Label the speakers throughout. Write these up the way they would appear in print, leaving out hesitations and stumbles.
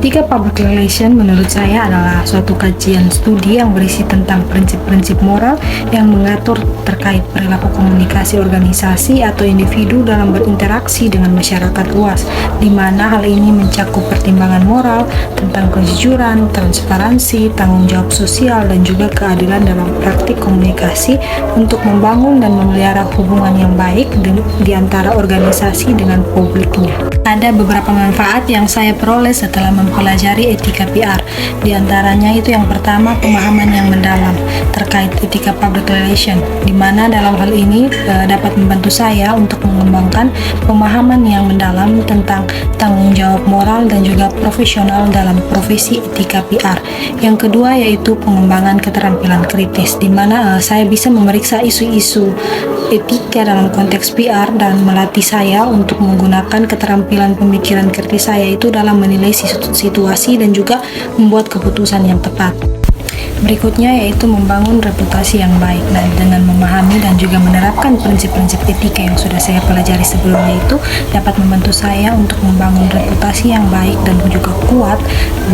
Speaker 1: Etika public relation menurut saya adalah suatu kajian studi yang berisi tentang prinsip-prinsip moral yang mengatur terkait perilaku komunikasi organisasi atau individu dalam berinteraksi dengan masyarakat luas, di mana hal ini mencakup pertimbangan moral tentang kejujuran, transparansi, tanggung jawab sosial, dan juga keadilan dalam praktik komunikasi untuk membangun dan memelihara hubungan yang baik di antara organisasi dengan publiknya. Ada beberapa manfaat yang saya peroleh setelah mempelajari etika PR. Di antaranya itu yang pertama, pemahaman yang mendalam terkait etika public relation, di mana dalam hal ini dapat membantu saya untuk mengembangkan pemahaman yang mendalam tentang tanggung jawab moral dan juga profesional dalam profesi etika PR. Yang kedua yaitu pengembangan keterampilan kritis, di mana saya bisa memeriksa isu-isu etika dalam konteks PR dan melatih saya untuk menggunakan keterampilan pemikiran kritis saya itu dalam menilai situasi dan juga membuat keputusan yang tepat. Berikutnya yaitu membangun reputasi yang baik. Nah, dengan memahami dan juga menerapkan prinsip-prinsip etika yang sudah saya pelajari sebelumnya itu dapat membantu saya untuk membangun reputasi yang baik dan juga kuat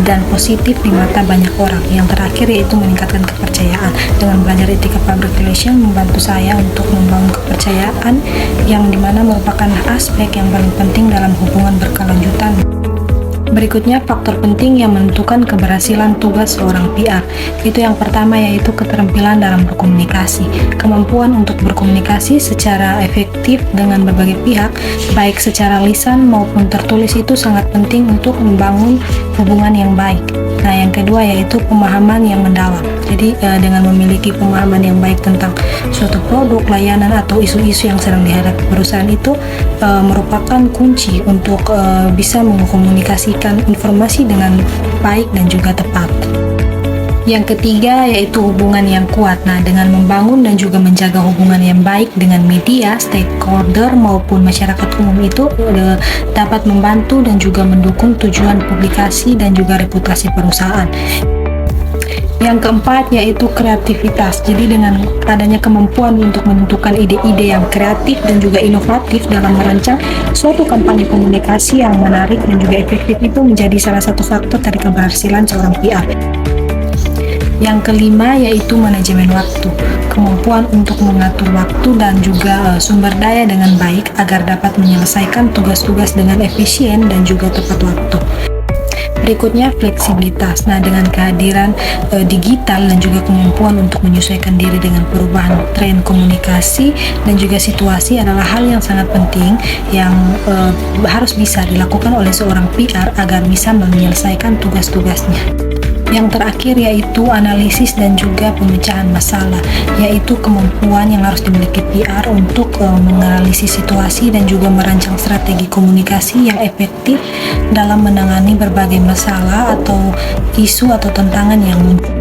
Speaker 1: dan positif di mata banyak orang. Yang terakhir yaitu meningkatkan kepercayaan. Dengan belajar etika public relation membantu saya untuk membangun kepercayaan yang dimana merupakan aspek yang paling penting dalam hubungan berkelanjutan. Berikutnya, faktor penting yang menentukan keberhasilan tugas seorang PR. Itu yang pertama yaitu keterampilan dalam berkomunikasi. Kemampuan untuk berkomunikasi secara efektif dengan berbagai pihak, baik secara lisan maupun tertulis itu sangat penting untuk membangun hubungan yang baik. Nah, yang kedua yaitu pemahaman yang mendalam. Jadi dengan memiliki pemahaman yang baik tentang suatu produk, layanan, atau isu-isu yang sedang dihadapi perusahaan itu merupakan kunci untuk bisa mengkomunikasikan informasi dengan baik dan juga tepat. Yang ketiga yaitu hubungan yang kuat. Nah, dengan membangun dan juga menjaga hubungan yang baik dengan media, stakeholder maupun masyarakat umum itu dapat membantu dan juga mendukung tujuan publikasi dan juga reputasi perusahaan. Yang keempat yaitu kreativitas. Jadi dengan adanya kemampuan untuk menentukan ide-ide yang kreatif dan juga inovatif dalam merancang suatu kampanye komunikasi yang menarik dan juga efektif itu menjadi salah satu faktor dari keberhasilan seorang PR. Yang kelima yaitu manajemen waktu. Kemampuan untuk mengatur waktu dan juga sumber daya dengan baik agar dapat menyelesaikan tugas-tugas dengan efisien dan juga tepat waktu. Berikutnya fleksibilitas. Nah, dengan kehadiran digital dan juga kemampuan untuk menyesuaikan diri dengan perubahan tren komunikasi dan juga situasi adalah hal yang sangat penting yang harus bisa dilakukan oleh seorang PR agar bisa menyelesaikan tugas-tugasnya. Yang terakhir yaitu analisis dan juga pemecahan masalah, yaitu kemampuan yang harus dimiliki PR untuk menganalisis situasi dan juga merancang strategi komunikasi yang efektif dalam menangani berbagai masalah atau isu atau tantangan yang muncul.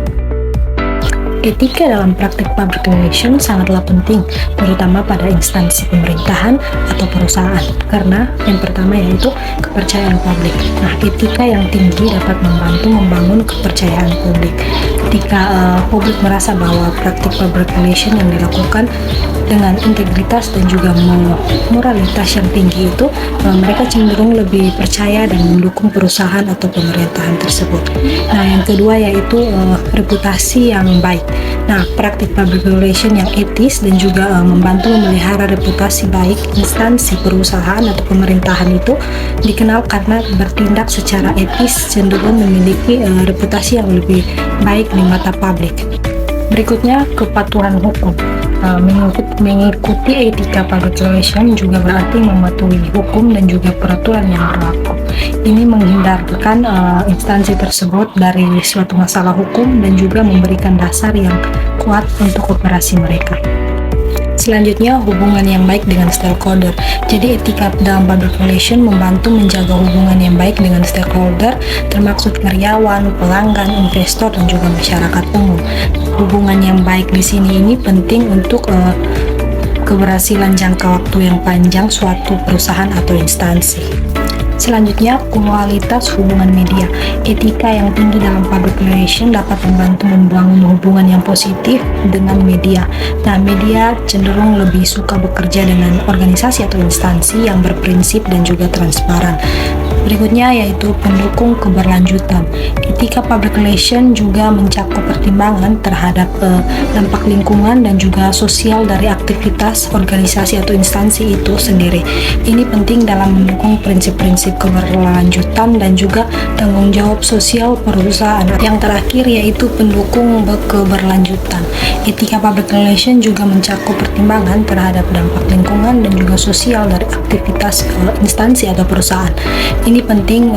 Speaker 1: Etika dalam praktik public relation sangatlah penting, terutama pada instansi pemerintahan atau perusahaan, karena yang pertama yaitu kepercayaan publik. Nah, etika yang tinggi dapat membantu membangun kepercayaan publik. Ketika publik merasa bahwa praktik public relation yang dilakukan dengan integritas dan juga moralitas yang tinggi itu, mereka cenderung lebih percaya dan mendukung perusahaan atau pemerintahan tersebut. Nah, yang kedua yaitu reputasi yang baik. Nah, praktik public relation yang etis dan juga membantu memelihara reputasi baik instansi perusahaan atau pemerintahan itu dikenal karena bertindak secara etis, cenderung memiliki reputasi yang lebih baik di mata publik. Berikutnya, kepatuhan hukum. Mengikuti etika public relation juga berarti mematuhi hukum dan juga peraturan yang berlaku. Ini menghindarkan instansi tersebut dari suatu masalah hukum dan juga memberikan dasar yang kuat untuk operasi mereka. Selanjutnya, hubungan yang baik dengan stakeholder. Jadi etika dalam public relation membantu menjaga hubungan yang baik dengan stakeholder, termasuk karyawan, pelanggan, investor, dan juga masyarakat umum. Hubungan yang baik di sini ini penting untuk keberhasilan jangka waktu yang panjang suatu perusahaan atau instansi. Selanjutnya, kualitas hubungan media. Etika yang tinggi dalam public relation dapat membantu membangun hubungan yang positif dengan media. Nah, media cenderung lebih suka bekerja dengan organisasi atau instansi yang berprinsip dan juga transparan. Berikutnya yaitu pendukung keberlanjutan. Etika public relation juga mencakup pertimbangan terhadap dampak lingkungan dan juga sosial dari aktivitas organisasi atau instansi itu sendiri. Ini penting dalam mendukung prinsip-prinsip keberlanjutan dan juga tanggung jawab sosial perusahaan. Yang terakhir yaitu pendukung keberlanjutan. Etika public relation juga mencakup pertimbangan terhadap dampak lingkungan dan juga sosial dari aktivitas instansi atau perusahaan. Ini penting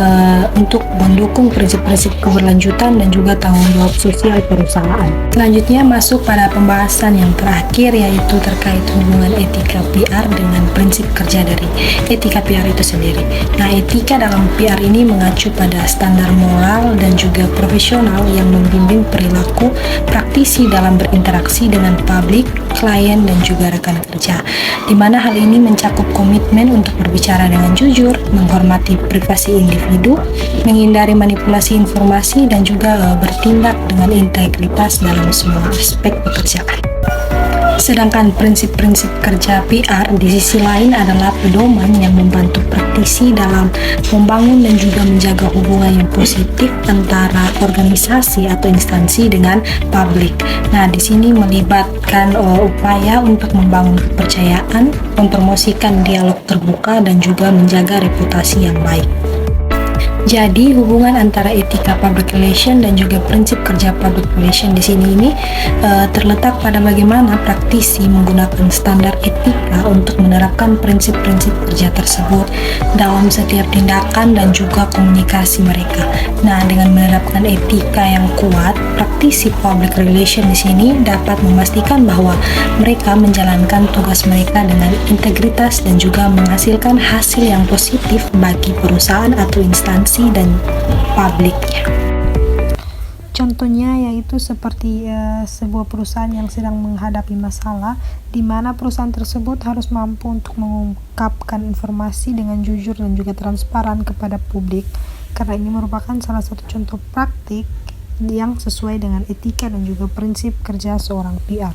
Speaker 1: untuk mendukung prinsip-prinsip keberlanjutan dan juga tanggung jawab sosial perusahaan. Selanjutnya masuk pada pembahasan yang terakhir yaitu terkait hubungan etika PR dengan prinsip kerja dari etika PR itu sendiri. Nah, etika dalam PR ini mengacu pada standar moral dan juga profesional yang membimbing perilaku praktisi dalam berinteraksi dengan publik, klien, dan juga rekan kerja, di mana hal ini mencakup komitmen untuk berbicara dengan jujur, menghormati privasi individu, menghindari manipulasi informasi, dan juga bertindak dengan integritas dalam semua aspek pekerjaan. Sedangkan prinsip-prinsip kerja PR di sisi lain adalah pedoman yang membantu praktisi dalam membangun dan juga menjaga hubungan yang positif antara organisasi atau instansi dengan publik. Nah, di sini melibatkan upaya untuk membangun kepercayaan, mempromosikan dialog terbuka, dan juga menjaga reputasi yang baik. Jadi hubungan antara etika public relation dan juga prinsip kerja public relation di sini ini terletak pada bagaimana praktisi menggunakan standar etika untuk menerapkan prinsip-prinsip kerja tersebut dalam setiap tindakan dan juga komunikasi mereka. Nah, dengan menerapkan etika yang kuat, praktisi public relation di sini dapat memastikan bahwa mereka menjalankan tugas mereka dengan integritas dan juga menghasilkan hasil yang positif bagi perusahaan atau instansi dan publiknya. Contohnya yaitu seperti sebuah perusahaan yang sedang menghadapi masalah di mana perusahaan tersebut harus mampu untuk mengungkapkan informasi dengan jujur dan juga transparan kepada publik, karena ini merupakan salah satu contoh praktik yang sesuai dengan etika dan juga prinsip kerja seorang PR.